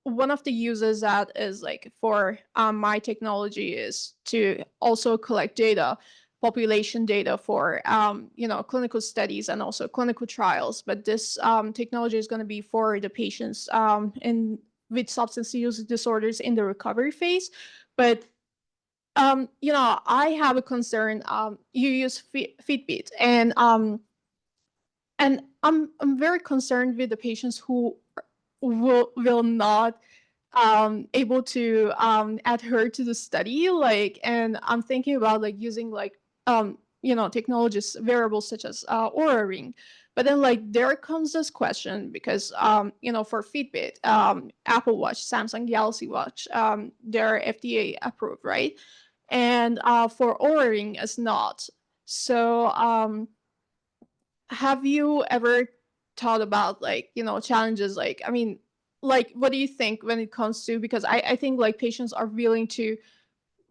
one of the uses that is like for my technology is to also collect data, population data for clinical studies and also clinical trials. But this technology is going to be for the patients in with substance use disorders in the recovery phase. But I have a concern. You use Fitbit, and I'm very concerned with the patients who will not able to adhere to the study. Like, and I'm thinking about like using like technologies, variables such as Oura Ring. But then like there comes this question because for Fitbit, Apple Watch, Samsung Galaxy Watch, they're FDA approved, right? And for Oura Ring is not. So have you ever thought about like challenges, like, I mean, like, what do you think when it comes to, because I think like patients are willing to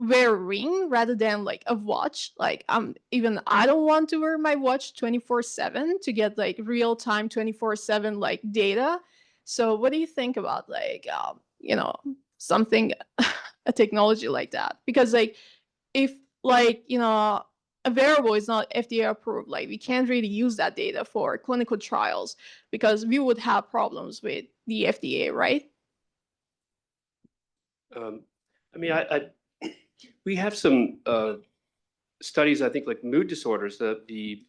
wear a ring rather than like a watch. Like, even I don't want to wear my watch 24/7 to get like real time 24/7 like data. So what do you think about like something a technology like that? Because like if like a variable is not FDA approved, like we can't really use that data for clinical trials because we would have problems with the FDA, right? I mean, we have some studies, I think, like mood disorders, the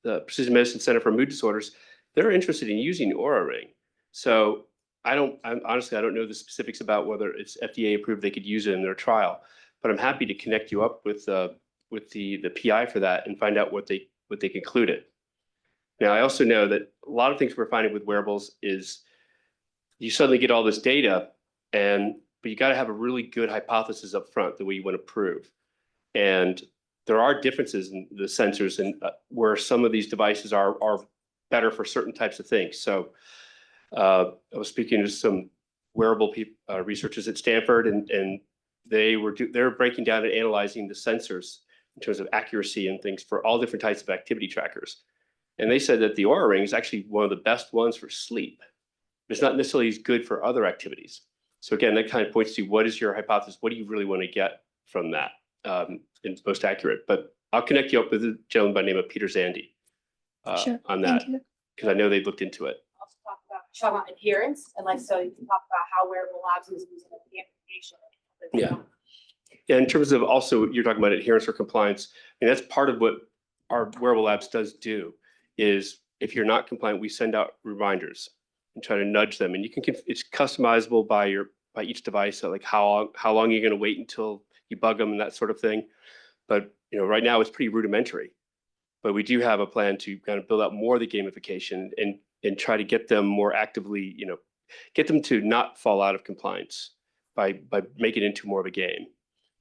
Precision Medicine Center for Mood Disorders, they're interested in using Oura Ring. So honestly, I don't know the specifics about whether it's FDA approved, they could use it in their trial, but I'm happy to connect you up with the PI for that and find out what they concluded. Now, I also know that a lot of things we're finding with wearables is you suddenly get all this data, but you got to have a really good hypothesis up front, the way you want to prove. And there are differences in the sensors and where some of these devices are better for certain types of things. So I was speaking to some wearable researchers at Stanford, and they were breaking down and analyzing the sensors in terms of accuracy and things for all different types of activity trackers. And they said that the Oura Ring is actually one of the best ones for sleep. It's not necessarily as good for other activities. So again, that kind of points to what is your hypothesis? What do you really want to get from that? And it's most accurate. But I'll connect you up with a gentleman by the name of Peter Zandy Sure. on that, Thank you. because I know they looked into it. Also talk about adherence, and like, so you can talk about how Wearable Labs is using the information. Yeah. Yeah, in terms of also, you're talking about adherence or compliance. I mean, that's part of what our Wearable Labs does do is if you're not compliant, we send out reminders and try to nudge them. And you can, it's customizable by each device. So like how long you're going to wait until you bug them and that sort of thing. But, right now it's pretty rudimentary, but we do have a plan to kind of build out more of the gamification and try to get them more actively, get them to not fall out of compliance by making it into more of a game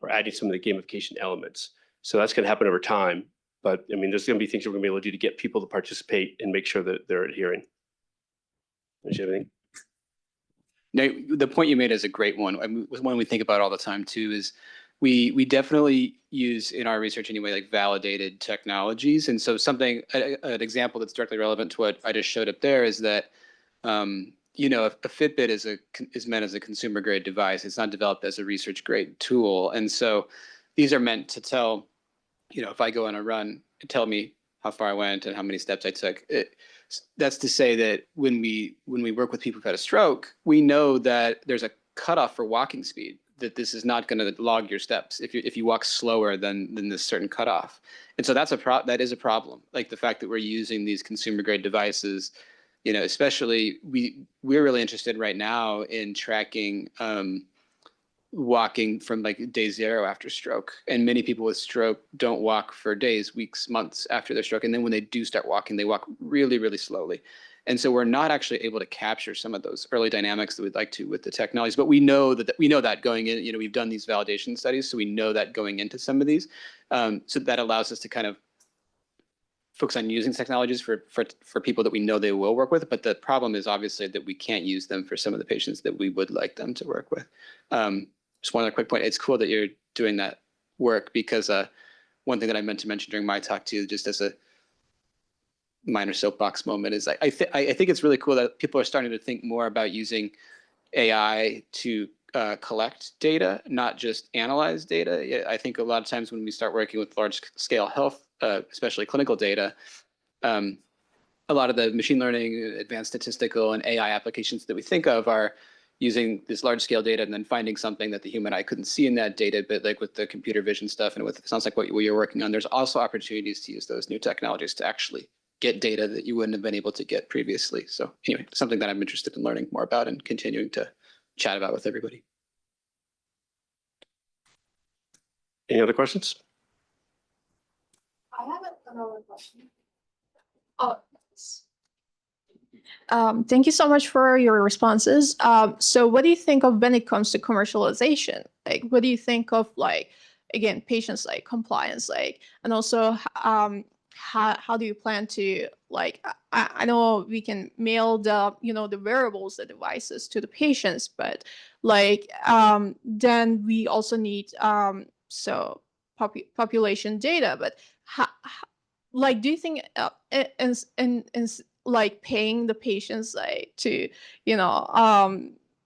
or adding some of the gamification elements. So that's going to happen over time. But I mean, there's going to be things we're going to be able to do to get people to participate and make sure that they're adhering. Do you have anything? No, the point you made is a great one. I mean, one we think about all the time too is we definitely use in our research anyway, like validated technologies. And so an example that's directly relevant to what I just showed up there is that, if a Fitbit is meant as a consumer grade device, it's not developed as a research grade tool. And so these are meant to tell, if I go on a run, tell me how far I went and how many steps I took. That's to say that when we work with people who've had a stroke, we know that there's a cutoff for walking speed, that this is not going to log your steps if you walk slower than this certain cutoff. And so that is a problem. Like the fact that we're using these consumer grade devices, especially we're really interested right now in tracking walking from like day 0 after stroke. And many people with stroke don't walk for days, weeks, months after their stroke. And then when they do start walking, they walk really, really slowly. And so we're not actually able to capture some of those early dynamics that we'd like to with the technologies, but we know that going in, you know, we've done these validation studies, so we know that going into some of these. So that allows us to kind of focus on using technologies for people that we know they will work with. But the problem is obviously that we can't use them for some of the patients that we would like them to work with. Just one other quick point. It's cool that you're doing that work because one thing that I meant to mention during my talk too, just as a minor soapbox moment, is I think it's really cool that people are starting to think more about using AI to collect data, not just analyze data. I think a lot of times when we start working with large scale health, especially clinical data, a lot of the machine learning, advanced statistical, and AI applications that we think of are using this large scale data and then finding something that the human eye couldn't see in that data. But like with the computer vision stuff and with, it sounds like what you're working on, there's also opportunities to use those new technologies to actually get data that you wouldn't have been able to get previously. So anyway, something that I'm interested in learning more about and continuing to chat about with everybody. Any other questions? I have another question. Thank you so much for your responses. So what do you think of when it comes to commercialization? Like, what do you think of, like, again, patients, like compliance, like, and also how do you plan to, like, I know we can mail the, you know, the wearables, the devices to the patients, but like, then we also need population data, but like, do you think like paying the patients, like, to, you know,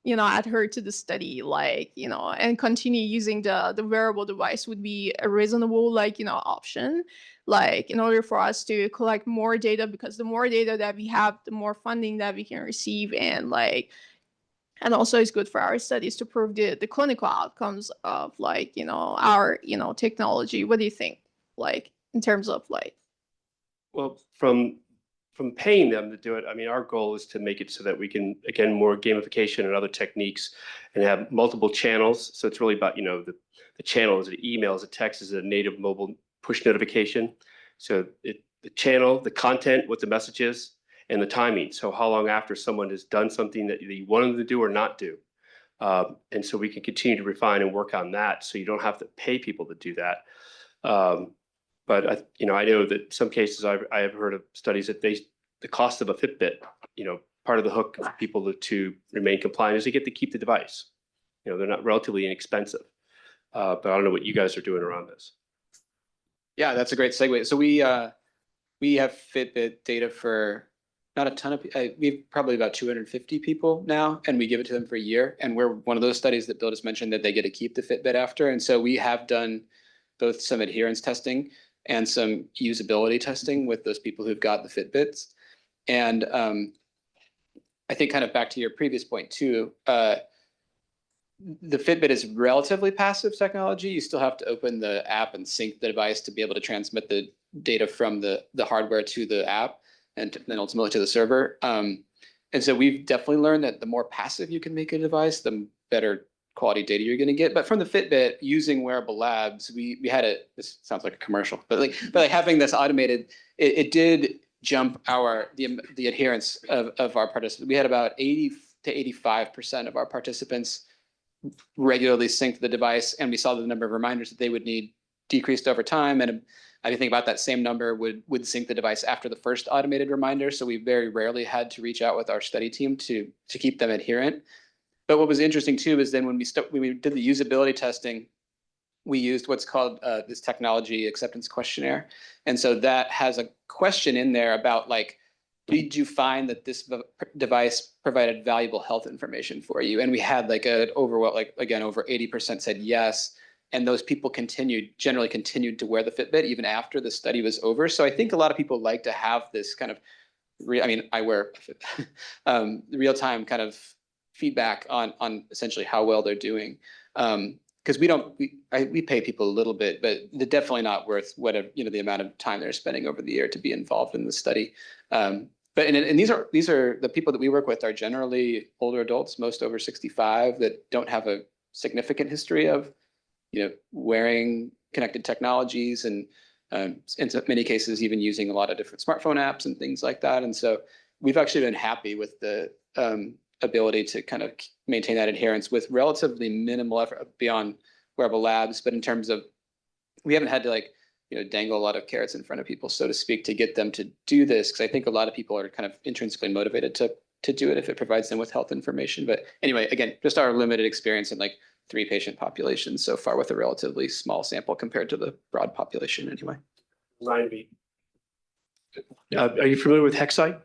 adhere to the study, like, you know, and continue using the wearable device would be a reasonable, like, you know, option, like, in order for us to collect more data, because the more data that we have, the more funding that we can receive, and like, and also it's good for our studies to prove the clinical outcomes of, like, you know, our, you know, technology. What do you think, like, in terms of, like? Well, from paying them to do it, I mean, our goal is to make it so that we can, again, more gamification and other techniques, and have multiple channels. So it's really about, you know, the channel, is it email, is it text, is it a native mobile push notification? So the channel, the content, what the message is, and the timing. So how long after someone has done something that you want them to do or not do. And so we can continue to refine and work on that, so you don't have to pay people to do that. But you know, I know that some cases I have heard of studies that the cost of a Fitbit, you know, part of the hook for people to remain compliant is they get to keep the device. You know, they're not relatively inexpensive. But I don't know what you guys are doing around this. Yeah, that's a great segue. So we have Fitbit data for not a ton of we have probably about 250 people now, and we give it to them for a year. And we're one of those studies that Bill just mentioned that they get to keep the Fitbit after. And so we have done both some adherence testing and some usability testing with those people who've got the Fitbits. And I think, kind of back to your previous point too, the Fitbit is relatively passive technology. You still have to open the app and sync the device to be able to transmit the data from the hardware to the app, and then ultimately to the server. And so we've definitely learned that the more passive you can make a device, the better quality data you're going to get. But from the Fitbit, using Wearable Labs, we had it. This sounds like a commercial, but having this automated, it did jump the adherence of our participants. We had about 80 to 85% of our participants regularly sync the device, and we saw the number of reminders that they would need decreased over time. And I think about that same number would sync the device after the first automated reminder. So we very rarely had to reach out with our study team to keep them adherent. But what was interesting too is then when we did the usability testing, we used what's called this technology acceptance questionnaire. And so that has a question in there about, like, did you find that this device provided valuable health information for you? And we had like over 80% said yes. And those people generally continued to wear the Fitbit even after the study was over. So I think a lot of people like to have this kind of, I wear real-time kind of feedback on essentially how well they're doing. Because we pay people a little bit, but they're definitely not worth the amount of time they're spending over the year to be involved in the study. But these are the people that we work with are generally older adults, most over 65, that don't have a significant history of, wearing connected technologies and in many cases even using a lot of different smartphone apps and things like that. And so we've actually been happy with the ability to kind of maintain that adherence with relatively minimal effort beyond Wearable Labs. But in terms of, we haven't had to dangle a lot of carrots in front of people, so to speak, to get them to do this, because I think a lot of people are kind of intrinsically motivated to do it if it provides them with health information. But anyway, again, just our limited experience in 3 patient populations so far with a relatively small sample compared to the broad population anyway. Are you familiar with Hexite?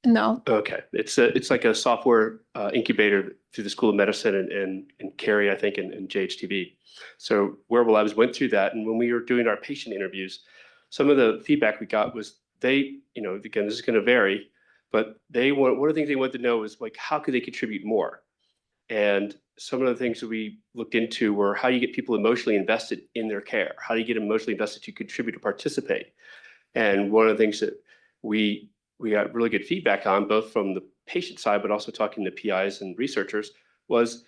No. Okay, it's like a software incubator through the School of Medicine and Cary, I think, and JHTV. So Wearable Labs went through that, and when we were doing our patient interviews, some of the feedback we got was they, again, this is going to vary, but one of the things they wanted to know is how could they contribute more? And some of the things that we looked into were how do you get people emotionally invested in their care? How do you get emotionally invested to contribute to participate? And one of the things that we got really good feedback on, both from the patient side, but also talking to PIs and researchers, was,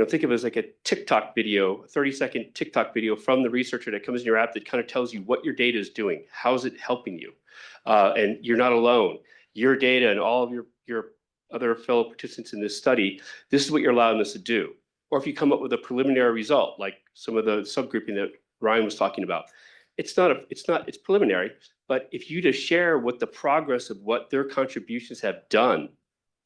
think of it as like a TikTok video, a 30-second TikTok video from the researcher that comes in your app that kind of tells you what your data is doing. How's it helping you? And you're not alone. Your data and all of your other fellow participants in this study, this is what you're allowing us to do. Or if you come up with a preliminary result, like some of the subgrouping that Ryan was talking about, it's preliminary, but if you just share what the progress of what their contributions have done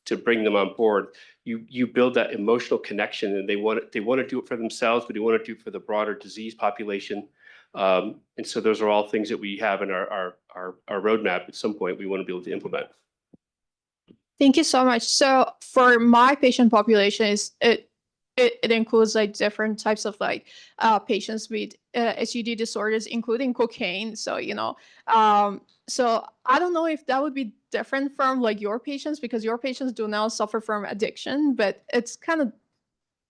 to bring them on board, you build that emotional connection, and they want to do it for themselves, but they want to do it for the broader disease population. And so those are all things that we have in our roadmap. At some point, we want to be able to implement. Thank you so much. So for my patient population, it includes different types of patients with SUD disorders, including cocaine. So so I don't know if that would be different from your patients, because your patients do now suffer from addiction, but it's kind of,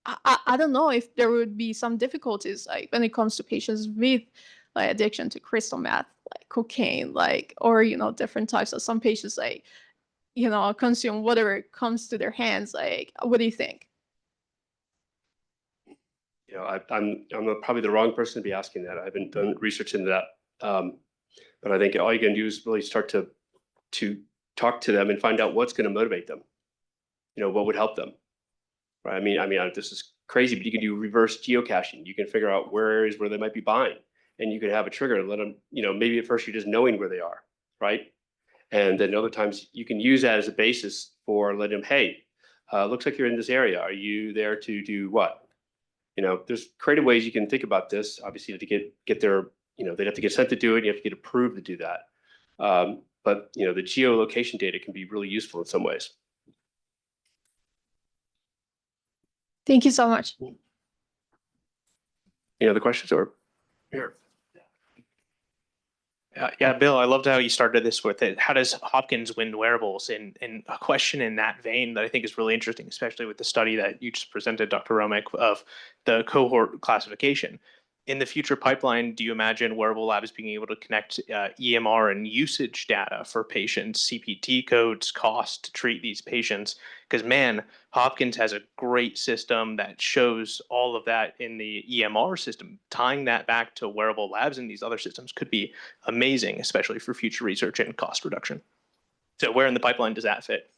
I don't know if there would be some difficulties when it comes to patients with addiction to crystal meth, cocaine, or different types of, some patients consume whatever comes to their hands. What do you think? I'm probably the wrong person to be asking that. I haven't done research into that. But I think all you can do is really start to talk to them and find out what's going to motivate them. What would help them, right? I mean, this is crazy, but you can do reverse geocaching. You can figure out areas where they might be buying, and you can have a trigger and let them, maybe at first you're just knowing where they are, right? And then other times you can use that as a basis for letting them, hey, looks like you're in this area. Are you there to do what? There's creative ways you can think about this. Obviously, to get their, they'd have to get sent to do it. You have to get approved to do that. But the geolocation data can be really useful in some ways. Thank you so much. Any other questions or here? Yeah, Bill, I loved how you started this with it. How does Hopkins win wearables? And a question in that vein that I think is really interesting, especially with the study that you just presented, Dr. Roemmich, of the cohort classification. In the future pipeline, do you imagine Wearable Labs being able to connect EMR and usage data for patients, CPT codes, cost to treat these patients? Because man, Hopkins has a great system that shows all of that in the EMR system. Tying that back to Wearable Labs and these other systems could be amazing, especially for future research and cost reduction. So where in the pipeline does that fit?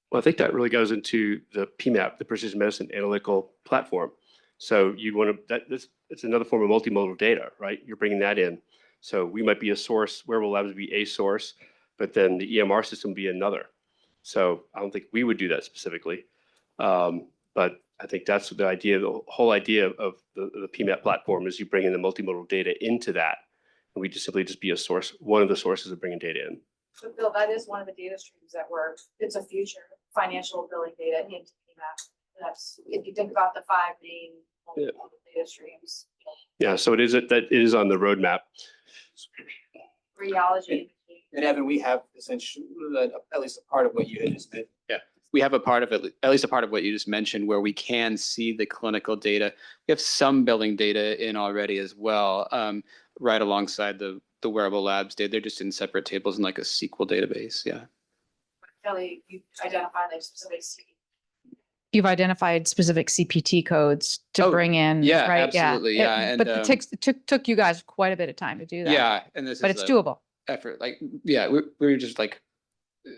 Well, I think that really goes into the PMAP, the Precision Medicine Analytical Platform. So you want to, it's another form of multimodal data, right? You're bringing that in. So we might be a source, Wearable Labs would be a source, but then the EMR system would be another. So I don't think we would do that specifically. But I think that's the idea, the whole idea of the PMAP platform is you bring in the multimodal data into that. And we just simply be a source, one of the sources of bringing data in. So Bill, that is one of the data streams that it's a future financial billing data into PMAP. That's, if you think about the 5 main data streams. Yeah, so it is on the roadmap. Rheology. And Evan, we have essentially at least a part of what you had just mentioned. Yeah, we have a part of it, at least a part of what you just mentioned, where we can see the clinical data. We have some billing data in already as well, right alongside the Wearable Labs data. They're just in separate tables in a SQL database. Yeah. Kelly, you identify specific you've identified specific CPT codes to Oh, bring in, yeah, right? absolutely, yeah, and, But it took you guys quite a bit of time to do that. Yeah, and this But is it's a doable. effort. Like, yeah, we were just like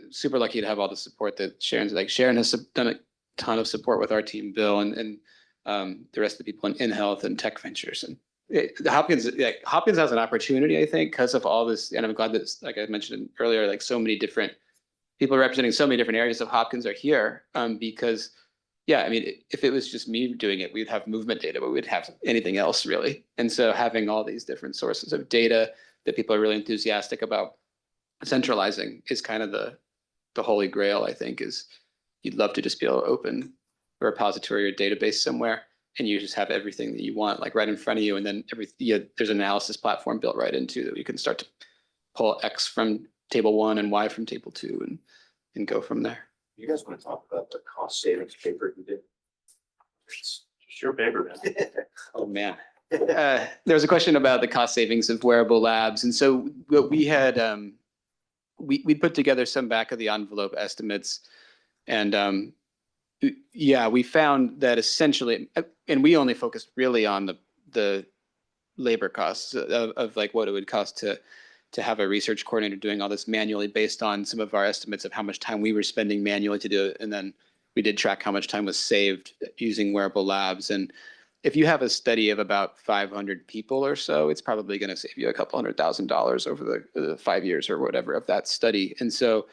super lucky to have all the support that Sharon has done a ton of support with our team, Bill, and the rest of the people in health and tech ventures. And Hopkins has an opportunity, I think, because of all this. And I'm glad that, like I mentioned earlier, like so many different people representing so many different areas of Hopkins are here. Because, yeah, I mean, if it was just me doing it, we'd have movement data, but we'd have anything else really. And so having all these different sources of data that people are really enthusiastic about centralizing is kind of the holy grail, I think, is you'd love to just be able to open a repository or database somewhere and you just have everything that you want like right in front of you. And then there's an analysis platform built right into that you can start to pull X from table 1 and Y from table 2 and go from there. You guys want to talk about the cost savings paper you did? It's your paper, man. Oh, man. There was a question about the cost savings of wearable labs. And so what we had, we put together some back of the envelope estimates. And yeah, we found that essentially, and we only focused really on the labor costs of like what it would cost to have a research coordinator doing all this manually based on some of our estimates of how much time we were spending manually to do it. And then we did track how much time was saved using wearable labs. And if you have a study of about 500 people or so, it's probably going to save you a couple $100,000 over the 5 years or whatever of that study. And so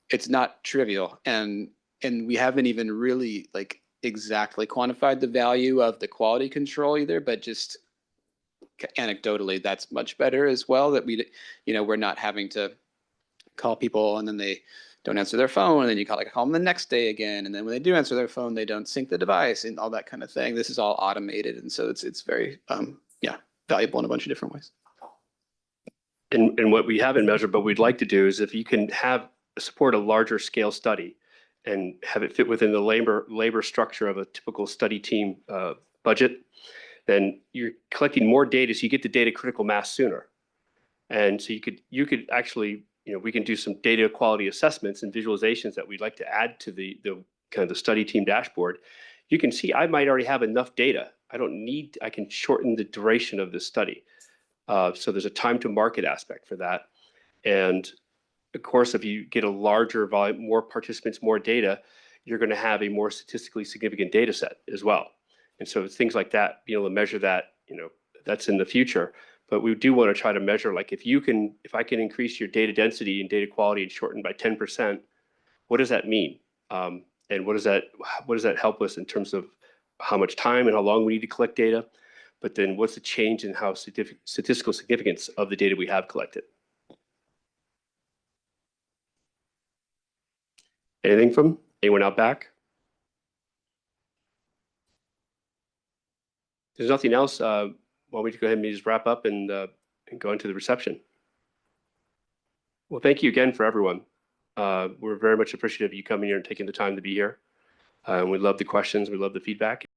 it's not trivial. And we haven't even really like exactly quantified the value of the quality control either, but just anecdotally, that's much better as well, that we're not having to call people and then they don't answer their phone, and then you call them the next day again, and then when they do answer their phone, they don't sync the device and all that kind of thing. This is all automated, and so it's very valuable in a bunch of different ways. And what we haven't measured, but we'd like to do is if you can support a larger scale study and have it fit within the labor structure of a typical study team budget, then you're collecting more data, so you get the data critical mass sooner. And so you could actually, we can do some data quality assessments and visualizations that we'd like to add to the kind of the study team dashboard. You can see I might already have enough data. I can shorten the duration of the study. So there's a time to market aspect for that. And of course, if you get a larger volume, more participants, more data, you're going to have a more statistically significant data set as well. And so it's things like that, being able to measure that, that's in the future. But we do want to try to measure, like if I can increase your data density and data quality and shorten by 10%, what does that mean? And what does that help us in terms of how much time and how long we need to collect data? But then what's the change in how statistical significance of the data we have collected? Anything from anyone out back? If there's nothing else, why don't we go ahead and just wrap up and go into the reception. Well, thank you again for everyone. We're very much appreciative of you coming here and taking the time to be here. We love the questions. We love the feedback.